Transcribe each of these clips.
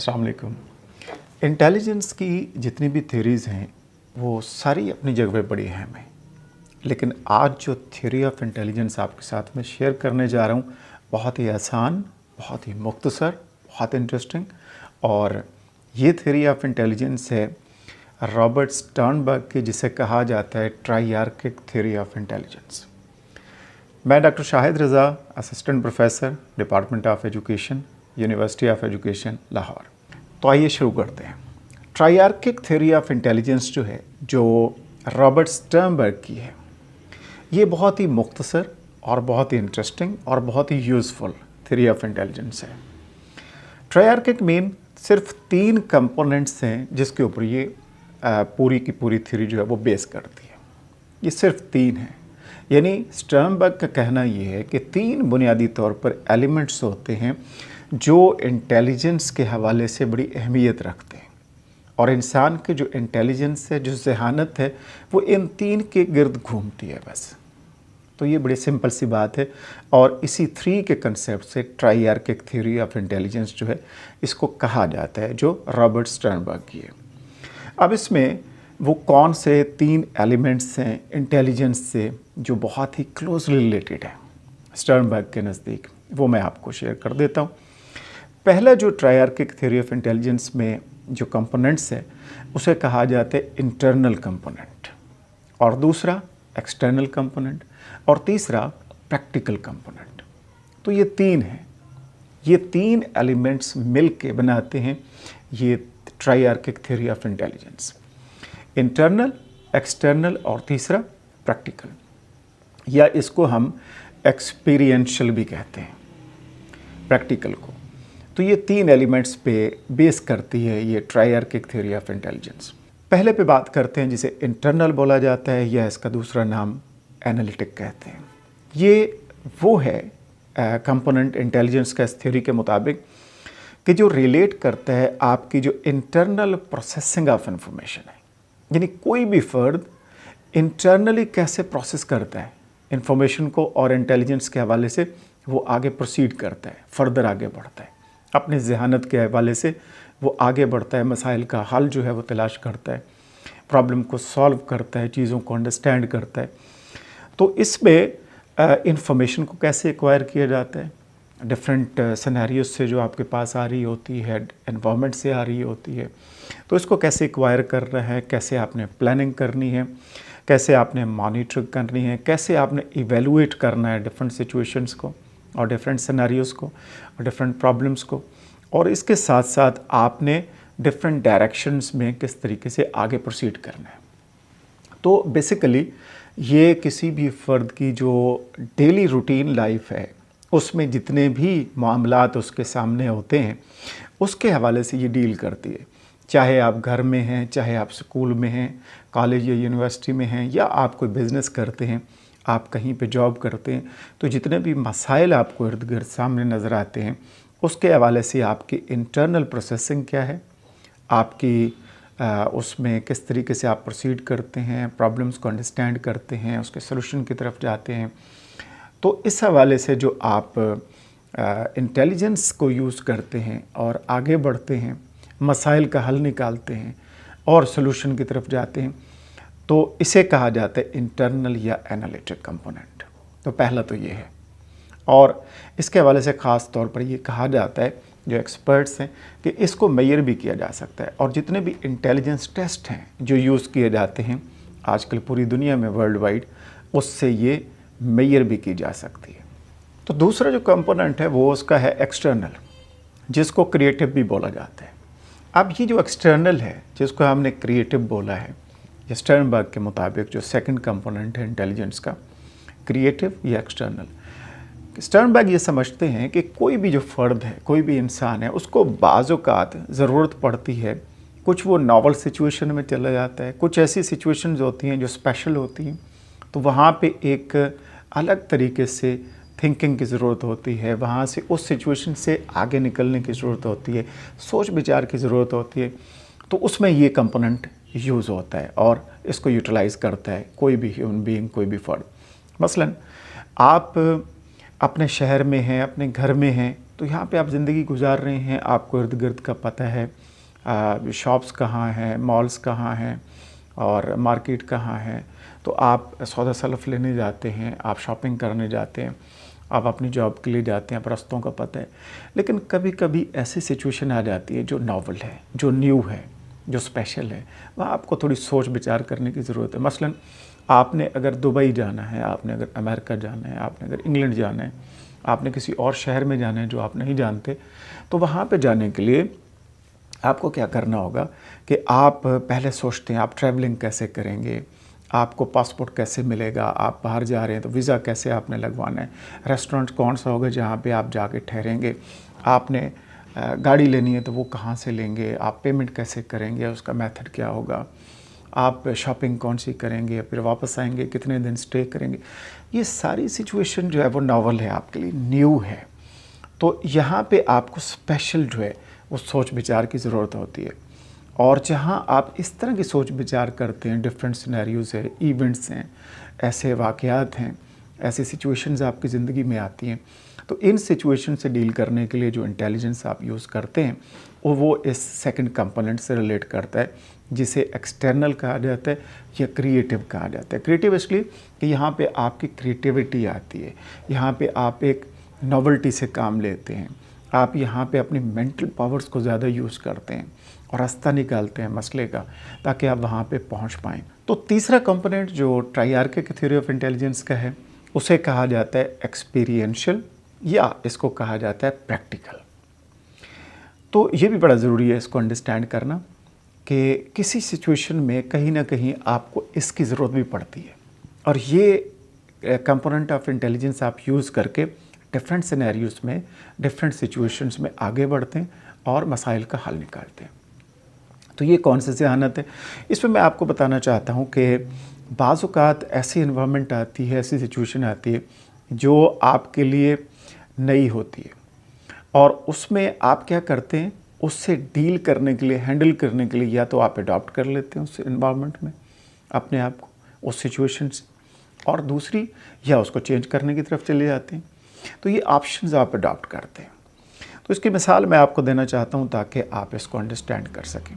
अस्सलाम वालेकुम। इंटेलिजेंस की जितनी भी थ्योरीज़ हैं वो सारी अपनी जगह पे बड़ी अहम हैं, लेकिन आज जो थ्योरी ऑफ इंटेलिजेंस आपके साथ में शेयर करने जा रहा हूँ बहुत ही आसान, बहुत ही मुख्तसर, बहुत इंटरेस्टिंग। और ये थ्योरी ऑफ इंटेलिजेंस है रॉबर्ट स्टर्नबर्ग की, जिसे कहा जाता है ट्राइआर्किक थ्योरी ऑफ इंटेलिजेंस। मैं doctor Shahid Raza, assistant professor, department of education, university of education, Lahore. तो आइए शुरू करते हैं। ट्राइआर्किक थ्योरी ऑफ इंटेलिजेंस जो है, जो रॉबर्ट स्टर्नबर्ग की है, ये बहुत ही मुख्तसर और बहुत ही इंटरेस्टिंग और बहुत ही यूज़फुल थ्योरी ऑफ इंटेलिजेंस है। ट्राइआर्किक मीन सिर्फ 3 कंपोनेंट्स हैं जिसके ऊपर ये पूरी की पूरी थ्योरी जो है वो बेस करती है। ये सिर्फ 3 हैं, यानी स्टर्नबर्ग का कहना ये है कि 3 बुनियादी तौर पर एलिमेंट्स होते हैं जो इंटेलिजेंस के हवाले से बड़ी अहमियत रखते हैं, और इंसान के जो इंटेलिजेंस है, जो ज़हानत है, वो इन 3 के गिर्द घूमती है बस। तो ये बड़ी सिंपल सी बात है, और इसी 3 के कंसेप्ट से ट्राइआर्किक थ्योरी ऑफ इंटेलिजेंस जो है इसको कहा जाता है, जो रॉबर्ट स्टर्नबर्ग की है। अब इसमें वो कौन से 3 एलिमेंट्स हैं इंटेलिजेंस से जो बहुत ही क्लोजली रिलेटेड है स्टर्नबर्ग के नज़दीक, वो मैं आपको शेयर कर देता हूँ। पहला जो ट्राइआर्किक थ्योरी ऑफ इंटेलिजेंस में जो कंपोनेंट्स है उसे कहा जाता है इंटरनल कंपोनेंट, और दूसरा एक्सटर्नल कंपोनेंट, और तीसरा प्रैक्टिकल कंपोनेंट। तो ये 3 हैं, ये 3 एलिमेंट्स मिल के बनाते हैं ये triarchic theory of intelligence. Internal, external और तीसरा प्रैक्टिकल, या इसको हम एक्सपीरियंशियल भी कहते हैं प्रैक्टिकल को। तो ये 3 एलिमेंट्स पे बेस करती है ये ट्राइआर्किक थ्योरी ऑफ इंटेलिजेंस। पहले पे बात करते हैं जिसे इंटरनल बोला जाता है, या इसका दूसरा नाम एनालिटिक कहते हैं। ये वो है कंपोनेंट इंटेलिजेंस का इस थ्योरी के मुताबिक कि जो रिलेट करता है आपकी जो इंटरनल प्रोसेसिंग ऑफ इंफॉर्मेशन है, यानी कोई भी फ़र्द इंटरनली कैसे प्रोसेस करता है इंफॉर्मेशन को, और इंटेलिजेंस के हवाले से वो आगे प्रोसीड करता है, फर्दर आगे बढ़ता है, अपनी ज़हानत के हवाले से वो आगे बढ़ता है, मसाइल का हल जो है वो तलाश करता है, प्रॉब्लम को सॉल्व करता है, चीज़ों को अंडरस्टैंड करता है। तो इसमें इंफॉर्मेशन को कैसे एक्वायर किया जाता है, डिफरेंट सिनेरियोज से जो आपके पास आ रही होती है, एनवायरनमेंट से आ रही होती है, तो इसको कैसे एक्वायर कर रहा है, कैसे आपने प्लानिंग करनी है, कैसे आपने मॉनिटर करनी है, कैसे आपने इवेलुएट करना है डिफरेंट सिचुएशंस को और डिफरेंट सिनेरियोज़ को और डिफरेंट प्रॉब्लम्स को, और इसके साथ साथ आपने डिफरेंट डायरेक्शंस में किस तरीके से आगे प्रोसीड करना है। तो बेसिकली ये किसी भी फ़र्द की जो डेली रूटीन लाइफ है उसमें जितने भी मामलात उसके सामने होते हैं उसके हवाले से ये डील करती है। चाहे आप घर में हैं, चाहे आप स्कूल में हैं, कॉलेज या यूनिवर्सिटी में हैं, या आप कोई बिज़नेस करते हैं, आप कहीं पे जॉब करते हैं, तो जितने भी मसाइल आपको इर्द गिर्द सामने नज़र आते हैं उसके हवाले से आपकी इंटरनल प्रोसेसिंग क्या है, आपकी उसमें किस तरीके से आप प्रोसीड करते हैं, प्रॉब्लम्स को अंडरस्टैंड करते हैं, उसके सलूशन की तरफ जाते हैं। तो इस हवाले से जो आप इंटेलिजेंस को यूज़ करते हैं और आगे बढ़ते हैं, मसाइल का हल निकालते हैं और सलूशन की तरफ जाते हैं, तो इसे कहा जाता है इंटरनल या एनालिटिक कंपोनेंट। तो पहला तो ये है, और इसके हवाले से ख़ास तौर पर ये कहा जाता है जो एक्सपर्ट्स हैं कि इसको मेजर भी किया जा सकता है, और जितने भी इंटेलिजेंस टेस्ट हैं जो यूज़ किए जाते हैं आजकल पूरी दुनिया में वर्ल्ड वाइड, उससे ये मेजर भी की जा सकती है। तो दूसरा जो कंपोनेंट है वो उसका है एक्सटर्नल, जिसको क्रिएटिव भी बोला जाता है। अब ये जो एक्सटर्नल है जिसको हमने क्रिएटिव बोला है, स्टर्नबर्ग के मुताबिक जो सेकंड कंपोनेंट है इंटेलिजेंस का, क्रिएटिव या एक्सटर्नल, स्टर्नबर्ग ये समझते हैं कि कोई भी जो फ़र्द है, कोई भी इंसान है, उसको बाज़-औक़ात ज़रूरत पड़ती है, कुछ वो नॉवल सिचुएशन में चला जाता है, कुछ ऐसी सिचुएशंस होती हैं जो स्पेशल होती हैं, तो वहाँ पे एक अलग तरीके से थिंकिंग की ज़रूरत होती है, वहाँ से उस सिचुएशन से आगे निकलने की ज़रूरत होती है, सोच विचार की ज़रूरत होती है। तो उसमें ये कंपोनेंट यूज़ होता है और इसको यूटिलाइज़ करता है कोई भी ह्यूमन बीइंग, कोई भी फ़र्द। मसलन आप अपने शहर में हैं, अपने घर में हैं, तो यहाँ पे आप ज़िंदगी गुजार रहे हैं, आपको इर्द गिर्द का पता है, शॉप्स कहाँ हैं, मॉल्स कहाँ हैं और मार्केट कहाँ है। तो आप सौदा सलफ लेने जाते हैं, आप शॉपिंग करने जाते हैं, आप अपनी जॉब के लिए जाते हैं, आप रास्तों का पता है। लेकिन कभी कभी ऐसी सिचुएशन आ जाती है जो नॉवल है, जो न्यू है, जो स्पेशल है, वहाँ आपको थोड़ी सोच विचार करने की ज़रूरत है। मसलन आपने अगर दुबई जाना है, आपने अगर अमेरिका जाना है, आपने अगर इंग्लैंड जाना है, आपने किसी और शहर में जाना है जो आप नहीं जानते, तो वहाँ पे जाने के लिए आपको क्या करना होगा कि आप पहले सोचते हैं आप ट्रैवलिंग कैसे करेंगे, आपको पासपोर्ट कैसे मिलेगा, आप बाहर जा रहे हैं तो वीज़ा कैसे आपने लगवाना है, रेस्टोरेंट कौन सा होगा जहाँ पे आप जाके ठहरेंगे, आपने गाड़ी लेनी है तो वो कहाँ से लेंगे, आप पेमेंट कैसे करेंगे, उसका मेथड क्या होगा, आप शॉपिंग कौन सी करेंगे, फिर वापस आएंगे, कितने दिन स्टे करेंगे। ये सारी सिचुएशन जो है वो नॉवल है, आपके लिए न्यू है। तो यहाँ पे आपको स्पेशल जो है वो सोच विचार की ज़रूरत होती है। और जहाँ आप इस तरह की सोच विचार करते हैं, डिफरेंट सिनेरियोज़ है, इवेंट्स हैं, ऐसे वाक़यात हैं, ऐसी सिचुएशंस आपकी ज़िंदगी में आती हैं, तो इन सिचुएशन से डील करने के लिए जो इंटेलिजेंस आप यूज़ करते हैं वो इस सेकंड कंपोनेंट से रिलेट करता है, जिसे एक्सटर्नल कहा जाता है या क्रिएटिव कहा जाता है। क्रिएटिव इसलिए कि यहाँ पे आपकी क्रिएटिविटी आती है, यहाँ पे आप एक नॉवल्टी से काम लेते हैं, आप यहाँ पे अपनी मेंटल पावर्स को ज़्यादा यूज़ करते हैं और रास्ता निकालते हैं मसले का, ताकि आप वहाँ पे पहुँच पाएँ। तो तीसरा कंपोनेंट जो ट्राइआर्किक थ्योरी ऑफ इंटेलिजेंस का है, उसे कहा जाता है एक्सपीरियंशियल, या इसको कहा जाता है प्रैक्टिकल। तो ये भी बड़ा ज़रूरी है इसको अंडरस्टैंड करना कि किसी सिचुएशन में कहीं ना कहीं आपको इसकी ज़रूरत भी पड़ती है, और ये कंपोनेंट ऑफ इंटेलिजेंस आप यूज़ करके डिफरेंट सिनेरियोज़ में, डिफरेंट सिचुएशंस में आगे बढ़ते हैं और मसाइल का हल निकालते हैं। तो ये कौन सी जहानत है, इसमें मैं आपको बताना चाहता हूँ कि बाज़ औक़ात ऐसी इन्वायरमेंट आती है, ऐसी सिचुएशन आती है जो आपके लिए नई होती है, और उसमें आप क्या करते हैं, उससे डील करने के लिए, हैंडल करने के लिए या तो आप अडॉप्ट कर लेते हैं उस इन्वायरमेंट में अपने आप को, उस सिचुएशन से, और दूसरी या उसको चेंज करने की तरफ चले जाते हैं। तो ये ऑप्शंस आप अडॉप्ट करते हैं। तो इसकी मिसाल मैं आपको देना चाहता हूँ ताकि आप इसको अंडरस्टैंड कर सकें।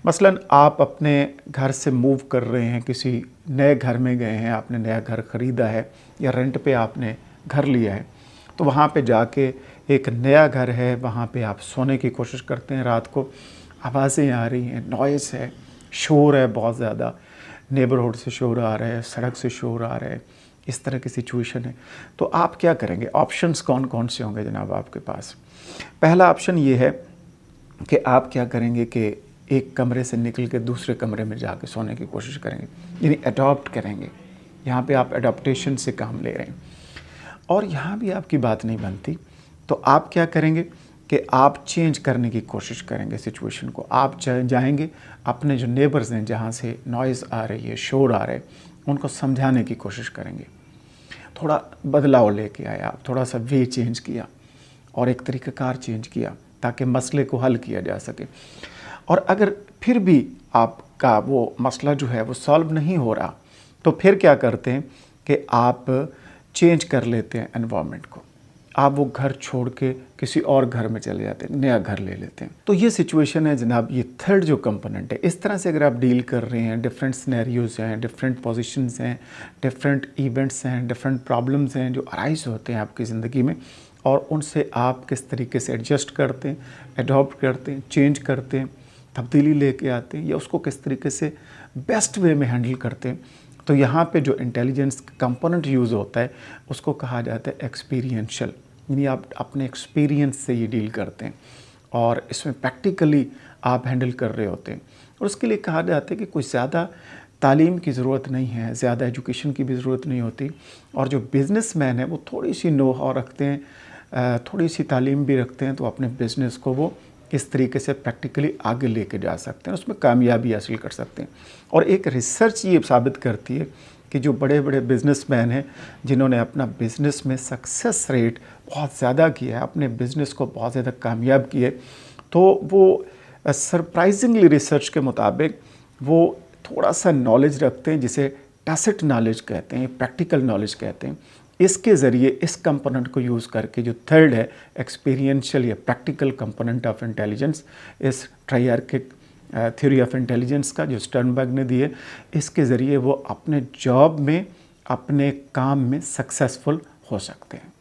मसलन आप अपने घर से मूव कर रहे हैं, किसी नए घर में गए हैं, आपने नया घर ख़रीदा है या रेंट पे आपने घर लिया है, तो वहाँ पे जाके एक नया घर है, वहाँ पे आप सोने की कोशिश करते हैं। रात को आवाज़ें आ रही हैं, नॉइज़ है, शोर है, बहुत ज़्यादा नेबरहुड से शोर आ रहा है, सड़क से शोर आ रहा है, इस तरह की सिचुएशन है। तो आप क्या करेंगे, ऑप्शंस कौन कौन से होंगे जनाब आपके पास। पहला ऑप्शन ये है कि आप क्या करेंगे कि एक कमरे से निकल के दूसरे कमरे में जाके सोने की कोशिश करेंगे, यानी अडॉप्ट करेंगे। यहाँ पे आप अडॉप्टेशन से काम ले रहे हैं। और यहाँ भी आपकी बात नहीं बनती तो आप क्या करेंगे कि आप चेंज करने की कोशिश करेंगे सिचुएशन को। आप जाएंगे अपने जो नेबर्स हैं, जहाँ से नॉइज़ आ रही है, शोर आ रहा है, उनको समझाने की कोशिश करेंगे। थोड़ा बदलाव लेके आए आप, थोड़ा सा वे चेंज किया और एक तरीक़ाकार चेंज किया ताकि मसले को हल किया जा सके। और अगर फिर भी आपका वो मसला जो है वो सॉल्व नहीं हो रहा, तो फिर क्या करते हैं कि आप चेंज कर लेते हैं एनवायरनमेंट को। आप वो घर छोड़ के किसी और घर में चले जाते हैं, नया घर ले लेते हैं। तो ये सिचुएशन है जनाब, ये थर्ड जो कंपोनेंट है। इस तरह से अगर आप डील कर रहे हैं, डिफरेंट सिनेरियोज़ हैं, डिफरेंट पोजीशंस हैं, डिफरेंट इवेंट्स हैं, डिफरेंट प्रॉब्लम्स हैं जो अराइज होते हैं आपकी ज़िंदगी में, और उनसे आप किस तरीके से एडजस्ट करते हैं, अडॉप्ट करते हैं, चेंज करते हैं, तब्दीली लेके आते हैं, या उसको किस तरीके से बेस्ट वे में हैंडल करते हैं। तो यहाँ पे जो इंटेलिजेंस कंपोनेंट यूज़ होता है उसको कहा जाता है एक्सपीरियंशियल, यानी आप अपने एक्सपीरियंस से ये डील करते हैं और इसमें प्रैक्टिकली आप हैंडल कर रहे होते हैं। और उसके लिए कहा जाता है कि कोई ज़्यादा तालीम की ज़रूरत नहीं है, ज़्यादा एजुकेशन की भी ज़रूरत नहीं होती, और जो बिज़नेसमैन है वो थोड़ी सी नो हाउ रखते हैं, थोड़ी सी तालीम भी रखते हैं, तो अपने बिज़नेस को वो इस तरीके से प्रैक्टिकली आगे लेके जा सकते हैं, उसमें कामयाबी हासिल कर सकते हैं। और एक रिसर्च ये साबित करती है कि जो बड़े बड़े बिज़नेसमैन हैं जिन्होंने अपना बिज़नेस में सक्सेस रेट बहुत ज़्यादा किया है, अपने बिज़नेस को बहुत ज़्यादा कामयाब किए, तो वो सरप्राइजिंगली रिसर्च के मुताबिक वो थोड़ा सा नॉलेज रखते हैं, जिसे टैसिट नॉलेज कहते हैं, प्रैक्टिकल नॉलेज कहते हैं। इसके ज़रिए इस कंपोनेंट को यूज़ करके जो थर्ड है एक्सपीरियंशियल या प्रैक्टिकल कंपोनेंट ऑफ इंटेलिजेंस, इस ट्राइआर्किक थ्योरी ऑफ इंटेलिजेंस का जो स्टर्नबर्ग ने दिए, इसके ज़रिए वो अपने जॉब में, अपने काम में सक्सेसफुल हो सकते हैं।